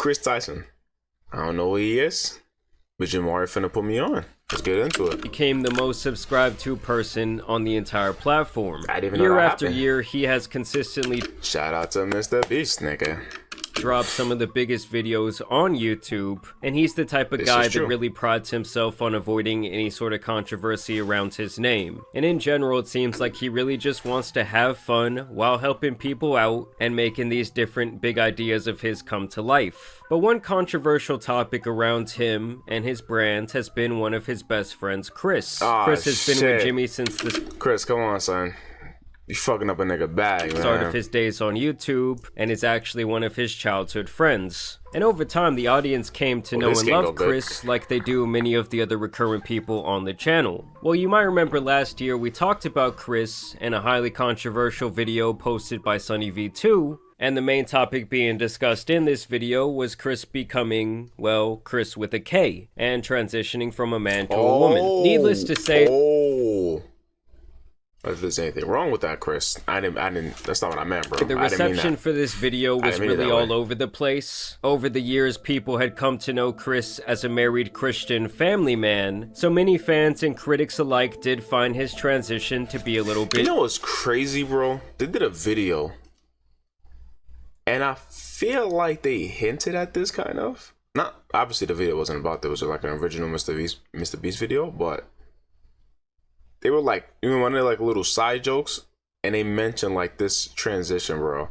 Chris Tyson. I don't know who he is, but Jamari finna put me on. Let's get into it. Became the most subscribed to person on the entire platform. I didn't even know Year that after happened. year, he has consistently Shout out to Mr. Beast, nigga. dropped some of the biggest videos on YouTube, and he's the type of This guy is that true. really prides himself on avoiding any sort of controversy around his name. And in general, it seems like he really just wants to have fun while helping people out and making these different big ideas of his come to life. But one controversial topic around him and his brand has been one of his best friends, Chris. Aw, Chris has been with shit. Jimmy since the Chris, come on, son. You fucking up a nigga bag, man. start of his days on YouTube, and is actually one of his childhood friends. And over time, the audience came to know this and can go love good. Chris like they do many of the other recurrent people on the channel. Well, you might remember last year we talked about Chris in a highly controversial video posted by SunnyV2, and the main topic being discussed in this video was Chris becoming, well, Chris with a K, and transitioning from a man to a woman. Needless to say, If there's anything wrong with that, Chris, I didn't. That's not what I meant, bro. the I didn't mean reception that. for this video was didn't mean it really that all way. over the place. Over the years, people had come to know Chris as a married Christian family man, so many fans and critics alike did find his transition to be a little You bit know what's crazy, bro? They did a video, and I feel like they hinted at this kind of. Not obviously the video wasn't about that. It was like an original Mr. Beast video, but they were like, you know, one of their like little side jokes, and they mentioned like this transition, bro.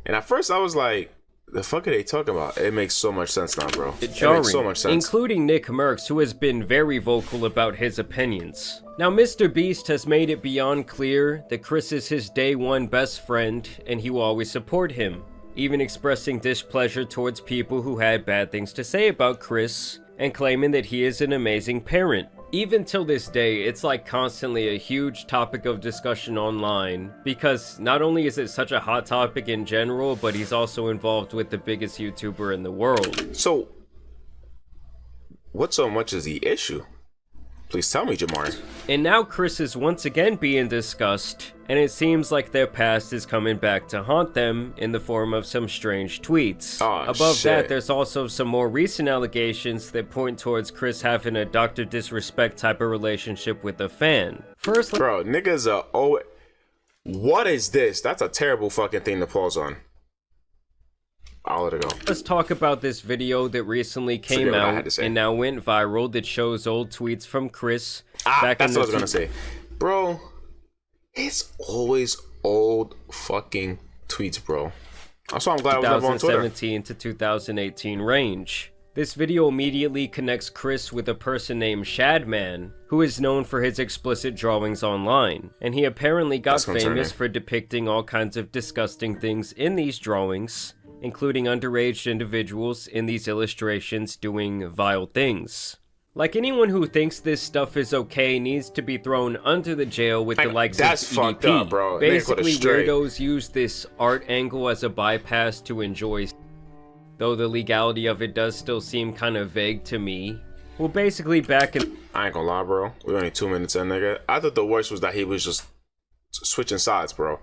And at first I was like, the fuck are they talking about? It makes so much sense now, bro. It jarring, makes so much sense. including Nick Merckx, who has been very vocal about his opinions. Now, Mr. Beast has made it beyond clear that Chris is his day one best friend, and he will always support him, even expressing displeasure towards people who had bad things to say about Chris, and claiming that he is an amazing parent. Even till this day, it's like constantly a huge topic of discussion online, because not only is it such a hot topic in general, but he's also involved with the biggest YouTuber in the world. So, what so much is the issue? Please tell me, Jamari. And now Chris is once again being discussed, and it seems like their past is coming back to haunt them in the form of some strange tweets. Oh, Above shit. that, there's also some more recent allegations that point towards Chris having a Dr. Disrespect type of relationship with a fan. First, Bro, niggas are what is this? That's a terrible fucking thing to pause on. I'll let it go. let's talk about this video that recently came Forget what I had out to say. and now went viral that shows old tweets from Chris back That's in what I the was gonna say. Bro, it's always old fucking tweets, bro. That's why I'm glad I was never on Twitter. 2017 to 2018 range. This video immediately connects Chris with a person named Shadman, who is known for his explicit drawings online, and he apparently got That's concerning. famous for depicting all kinds of disgusting things in these drawings, including underage individuals in these illustrations doing vile things. Like, anyone who thinks this stuff is okay needs to be thrown under the jail with the likes that's of fucked EDP. up, bro. They ain't got it Basically, straight. weirdos use this art angle as a bypass to enjoy, though the legality of it does still seem kind of vague to me. Well, basically back in I ain't gonna lie, bro. We're only 2 minutes in, nigga. I thought the worst was that he was just switching sides, bro.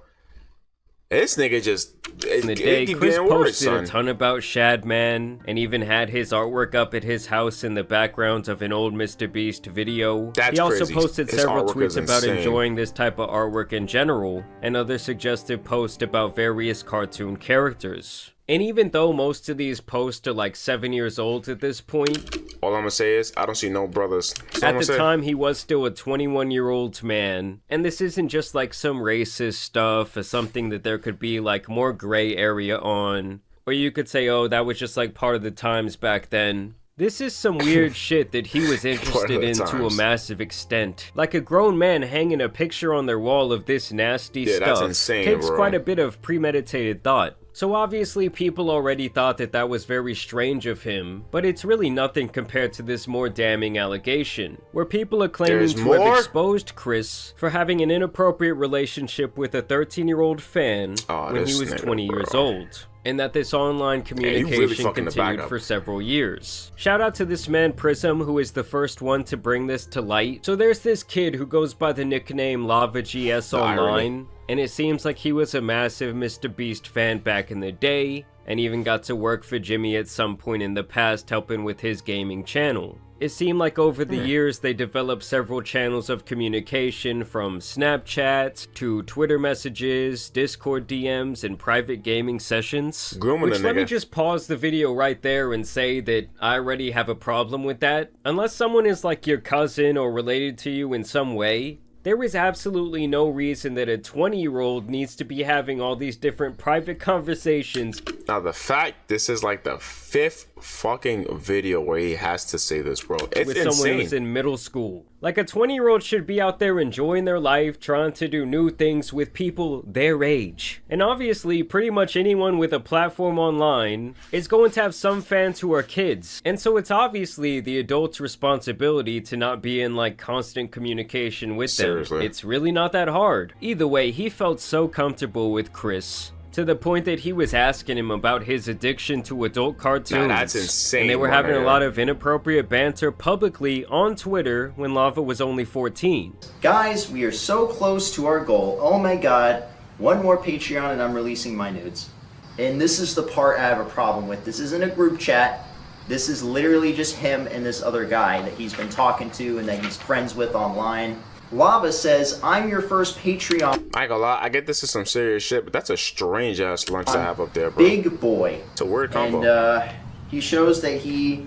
This nigga just the day, keep Chris getting worse, posted son. a ton about Shadman, and even had his artwork up at his house in the background of an old Mr. Beast video. That's he also crazy. posted His several artwork is tweets about insane. enjoying this type of artwork in general, and other suggestive posts about various cartoon characters. And even though most of these posts are like 7 years old at this point, All I'm gonna say is I don't see no brothers. That's all I'm at gonna the say. time, he was still a 21-year-old man, and this isn't just like some racist stuff or something that there could be like more gray area on, or you could say, oh, that was just like part of the times back then. This is some weird shit that he was interested the in to a times. massive extent. Like a grown man hanging a picture on their wall of this nasty Yeah, stuff that's insane, takes bro. quite a bit of premeditated thought. So obviously people already thought that that was very strange of him, but it's really nothing compared to this more damning allegation, where people are claiming There's to more? have exposed Chris for having an inappropriate relationship with a 13-year-old fan Oh, when he this was nigga, 20 years bro. old, and that this online you really communication fucking the bag continued up. for several years. Shout out to this man Prism, who is the first one to bring this to light. So there's this kid who goes by the nickname LavaGS The irony. online, and it seems like he was a massive Mr. Beast fan back in the day, and even got to work for Jimmy at some point in the past helping with his gaming channel. It seemed like over the years they developed several channels of communication, from Snapchat to Twitter messages, Discord DMs, and private gaming sessions. Which, let me just pause the video right there and say that I already have a problem with that. Unless someone is like your cousin or related to you in some way, there is absolutely no reason that a 20-year-old needs to be having all these different private conversations. Now, the fact this is like the 5th fucking video where he has to say this, bro. It's with insane. Someone who's in middle school. Like, a 20-year-old should be out there enjoying their life, trying to do new things with people their age. And obviously, pretty much anyone with a platform online is going to have some fans who are kids. And so it's obviously the adult's responsibility to not be in, like, constant communication with them. Seriously. It's really not that hard. Either way, he felt so comfortable with Chris, to the point that he was asking him about his addiction to adult cartoons. Nah, that's insane. And they were having a lot of inappropriate banter publicly on Twitter when Lava was only 14. Guys, we are so close to our goal. Oh my god, one more Patreon and I'm releasing my nudes. And this is the part I have a problem with. This isn't a group chat. This is literally just him and this other guy that he's been talking to and that he's friends with online. Lava says, I'm your first Patreon. I ain't gonna lie, I get this is some serious shit, but that's a strange ass lunch to have up there, bro. Big boy. It's a weird combo. And he shows that he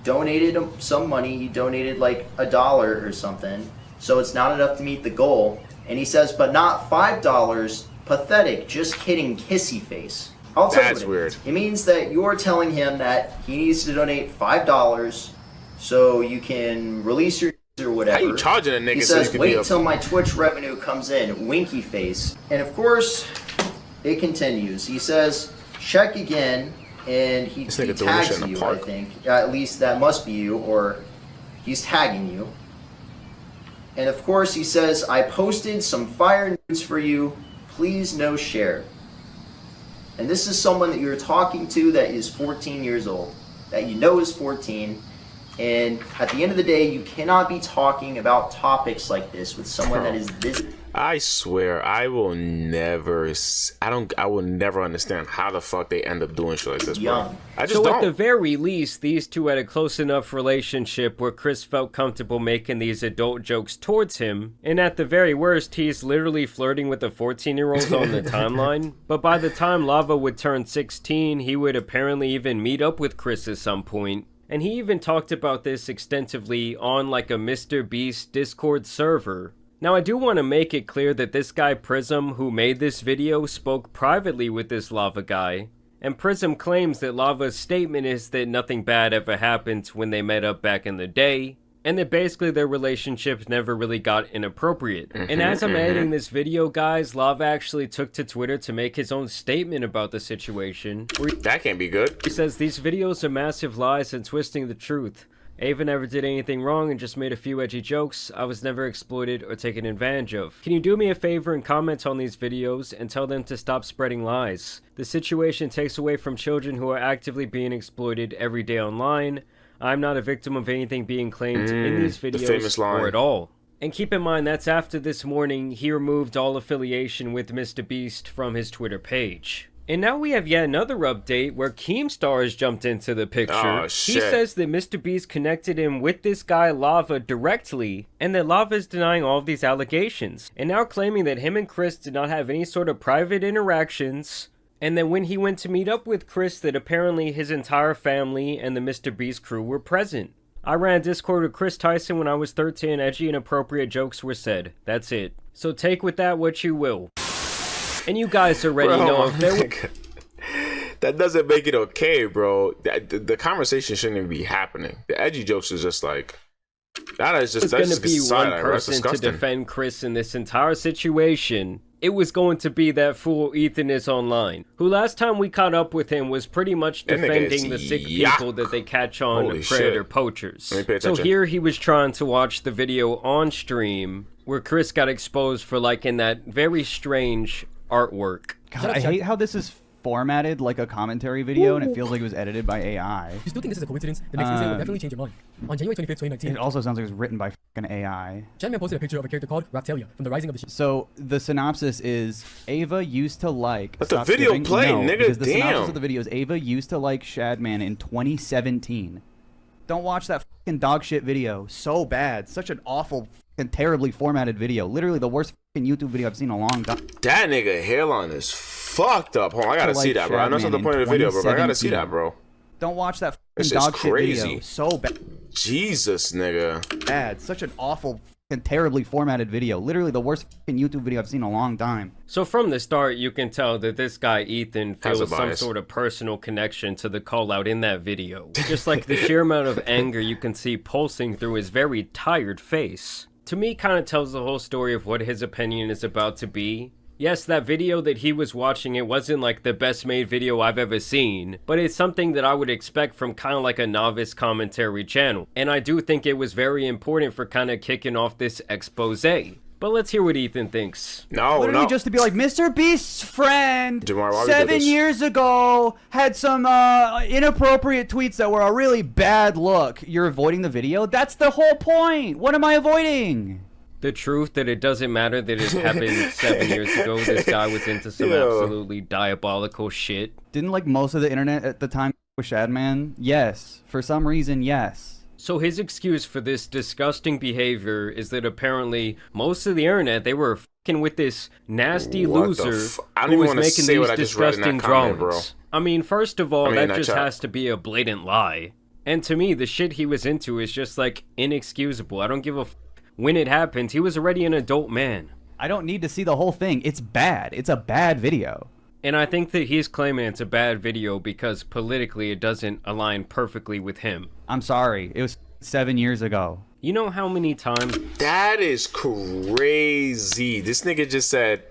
donated some money. He donated like $1 or something. So it's not enough to meet the goal. And he says, but not $5. Pathetic. Just kidding. Kissy face. I'll tell you That's weird. It means that you're telling him that he needs to donate $5 so you can release your or whatever. How you charging a nigga? He so says, you can wait be till my Twitch revenue comes in, winky face. And of course, it continues. He says, check again, and he tags you, I think. At least that must be you, or he's tagging you. And of course, he says, I posted some fire news for you. Please no share. And this is someone that you're talking to that is 14 years old, that you know is 14. And at the end of the day, you cannot be talking about topics like this with someone that is this. I swear, I will never understand how the fuck they end up doing shit like this, bro. I just don't. At the very least, these two had a close enough relationship where Chris felt comfortable making these adult jokes towards him, and at the very worst, he's literally flirting with a 14-year-old on the timeline. But by the time Lava would turn 16, he would apparently even meet up with Chris at some point. And he even talked about this extensively on like a Mr. Beast Discord server. Now, I do want to make it clear that this guy Prism, who made this video, spoke privately with this Lava guy. And Prism claims that Lava's statement is that nothing bad ever happened when they met up back in the day, and that basically their relationship never really got inappropriate. And as I'm editing this video, guys, Lava actually took to Twitter to make his own statement about the situation. That can't be good. He says, these videos are massive lies and twisting the truth. Ava never did anything wrong and just made a few edgy jokes. I was never exploited or taken advantage of. Can you do me a favor and comment on these videos and tell them to stop spreading lies? The situation takes away from children who are actively being exploited every day online. I'm not a victim of anything being claimed in these videos or at all. And keep in mind, that's after this morning he removed all affiliation with Mr. Beast from his Twitter page. And now we have yet another update where Keemstar has jumped into the picture. Oh, shit. He says that Mr. Beast connected him with this guy Lava directly, and that Lava is denying all of these allegations, and now claiming that him and Chris did not have any sort of private interactions, and that when he went to meet up with Chris, that apparently his entire family and the Mr. Beast crew were present. I ran Discord with Chris Tyson when I was 13, edgy and inappropriate jokes were said. That's it. So take with that what you will. And you guys already know if there that doesn't make it okay, bro. The conversation shouldn't even be happening. The edgy jokes is just like, that is just, that's going to be one person to defend Chris in this entire situation. It was going to be that fool Ethan is online, who last time we caught up with him was pretty much defending the sick people that they catch on predator poachers. So here he was trying to watch the video on stream where Chris got exposed for like in that very strange artwork. God, I hate how this is formatted like a commentary video, and it feels like it was edited by AI. You still think this is a coincidence? The next incident will definitely change your mind. On January 25th, 2019, It also sounds like it was written by fucking AI. Chanman posted a picture of a character called Raptalia from the Rising of the Shield. So the synopsis is Ava used to like. Let the video play, nigga. Because the synopsis Damn. of the video is Ava used to like Shadman in 2017. Don't watch that fucking dog shit video. So bad. Such an awful, fucking terribly formatted video. Literally the worst fucking YouTube video I've seen in a long time. That nigga hairline is fucked up. Hold on, I gotta see that, bro. I know that's not the point of the video, bro, but I gotta see that, bro. Don't watch that This fucking is dog shit crazy. video. So bad. Jesus, nigga. Bad. Such an awful, fucking terribly formatted video. Literally the worst fucking YouTube video I've seen in a long time. So from the start, you can tell that this guy, Ethan, Has a feels some bias. sort of personal connection to the call out in that video. Just like the sheer amount of anger you can see pulsing through his very tired face. To me, kind of tells the whole story of what his opinion is about to be. Yes, that video that he was watching, it wasn't like the best made video I've ever seen, but it's something that I would expect from kind of like a novice commentary channel. And I do think it was very important for kind of kicking off this expose. But let's hear what Ethan thinks. No, Literally no. just to be like, Mr. Beast's friend Jamar, why would you do 7 this? years ago had some inappropriate tweets that were a really bad look. You're avoiding the video? That's the whole point. What am I avoiding? The truth that it doesn't matter that it happened 7 years ago. This guy was into some Yo. absolutely diabolical shit. Didn't like most of the internet at the time with Shadman? Yes. For some reason, yes. So his excuse for this disgusting behavior is that apparently most of the internet, they were fucking with this nasty What the loser I don't who even was wanna making say these what I just read in that disgusting comment, drawings. bro. I mean, first of all, I mean, that that just chat. has to be a blatant lie. And to me, the shit he was into is just like inexcusable. I don't give a when it happened. He was already an adult man. I don't need to see the whole thing. It's bad. It's a bad video. And I think that he's claiming it's a bad video because politically it doesn't align perfectly with him. I'm sorry. It was 7 years ago. You know how many times That is crazy. This nigga just said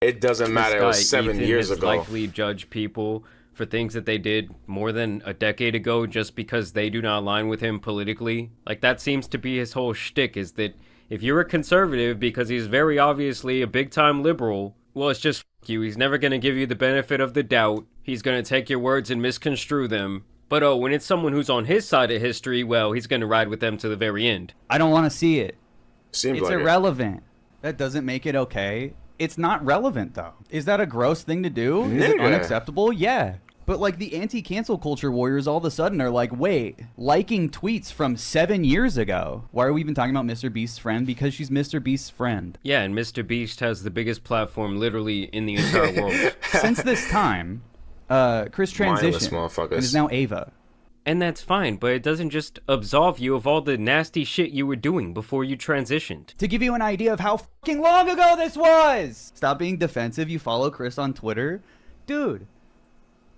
it doesn't matter. It this was guy, 7 Ethan, years has ago. likely judged people for things that they did more than a decade ago just because they do not align with him politically? Like, that seems to be his whole shtick, is that if you're a conservative because he's very obviously a big-time liberal, well, it's just f*** you. He's never going to give you the benefit of the doubt. He's going to take your words and misconstrue them. But oh, when it's someone who's on his side of history, well, he's going to ride with them to the very end. I don't want to see it. Seems It's like it. irrelevant. That doesn't make it okay. It's not relevant, though. Is that a gross thing to do? Is it Nigga. unacceptable? Yeah. But, like, the anti-cancel culture warriors all of a sudden are like, wait, liking tweets from 7 years ago. Why are we even talking about Mr. Beast's friend? Because she's Mr. Beast's friend. Yeah, and Mr. Beast has the biggest platform literally in the entire world. Since this time, Chris Mindless transitioned motherfuckers. and is now Ava. And that's fine, but it doesn't just absolve you of all the nasty shit you were doing before you transitioned. To give you an idea of how fucking long ago this was! Stop being defensive. You follow Chris on Twitter. Dude,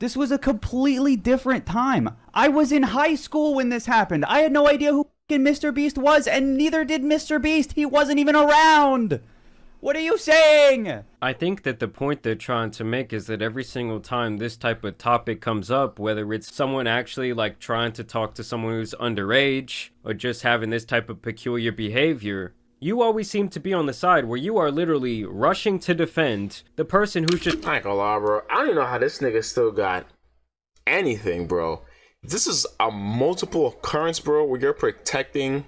this was a completely different time. I was in high school when this happened. I had no idea who fucking Mr. Beast was, and neither did Mr. Beast. He wasn't even around. What are you saying? I think that the point they're trying to make is that every single time this type of topic comes up, whether it's someone actually like trying to talk to someone who's underage or just having this type of peculiar behavior, you always seem to be on the side where you are literally rushing to defend the person who's just... I ain't gonna lie, bro. I don't even know how this nigga still got anything, bro. This is a multiple occurrence, bro, where you're protecting.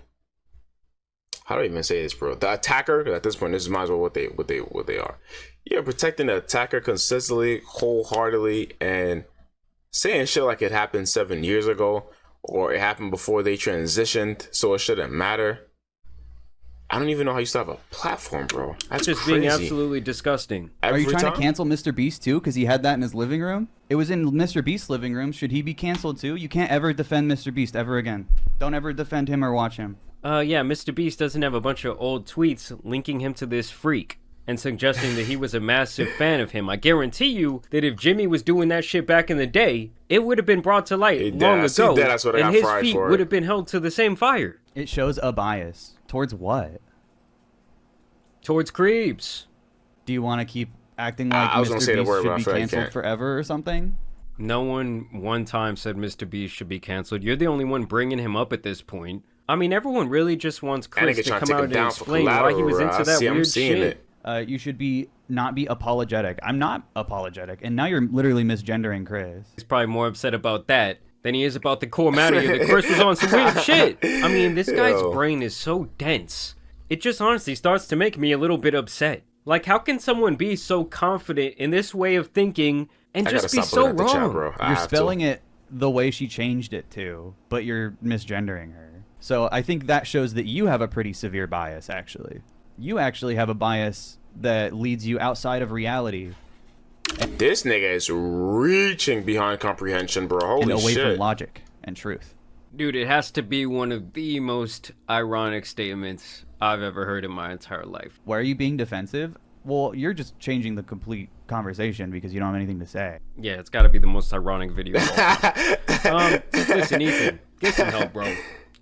How do I even say this, bro? The attacker. 'Cause at this point, this is might as well what they are. You're protecting the attacker consistently, wholeheartedly, and saying shit like it happened 7 years ago or it happened before they transitioned, so it shouldn't matter. I don't even know how you still have a platform, bro. That's just crazy. being absolutely disgusting. Are you Every trying time? to cancel Mr. Beast too? Because he had that in his living room? It was in Mr. Beast's living room. Should he be canceled too? You can't ever defend Mr. Beast ever again. Don't ever defend him or watch him. Yeah, Mr. Beast doesn't have a bunch of old tweets linking him to this freak and suggesting that he was a massive fan of him. I guarantee you that if Jimmy was doing that shit back in the day, it would have been brought to light He dead. long I see ago, that. That's what I and got his fried feet for would it. have been held to the same fire. It shows a bias. Towards what? Towards creeps. Do you want to keep acting like I was gonna Mr. say the Beast word, but I should be feel like you canceled can't. forever or something? No one one time said Mr. Beast should be canceled. You're the only one bringing him up at this point. I mean, everyone really just wants That Chris nigga to trying to come take out him and down for explain why he was collateral, into bro. that I'm weird seeing shit. it. You should be not be apologetic. I'm not apologetic, and now you're literally misgendering Chris. He's probably more upset about that than he is about the core matter that Chris was on some weird shit. I mean, this guy's brain is so dense. It just honestly starts to make me a little bit upset. Like, how can someone be so confident in this way of thinking and just be so wrong? You're spelling it the way she changed it to, but you're misgendering her. So I think that shows that you have a pretty severe bias, actually. You actually have a bias that leads you outside of reality. This nigga is reaching behind comprehension, bro. Holy and away shit. from logic and truth. Dude, it has to be one of the most ironic statements I've ever heard in my entire life. Why are you being defensive? Well, you're just changing the complete conversation because you don't have anything to say. Yeah, it's got to be the most ironic video of all time. Listen, Ethan, get some help, bro.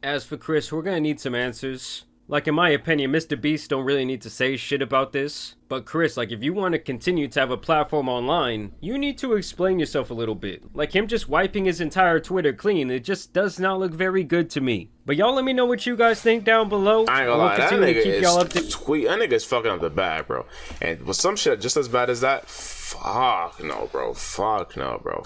As for Chris, we're gonna need some answers. Like, in my opinion, Mr. Beast don't really need to say shit about this. But Chris, like, if you want to continue to have a platform online, you need to explain yourself a little bit. Like, him just wiping his entire Twitter clean, it just does not look very good to me. But y'all let me know what you guys think down below. I ain't gonna lie, that nigga is fucking up the bag, bro. And with some shit just as bad as that, fuck no, bro. Fuck no, bro.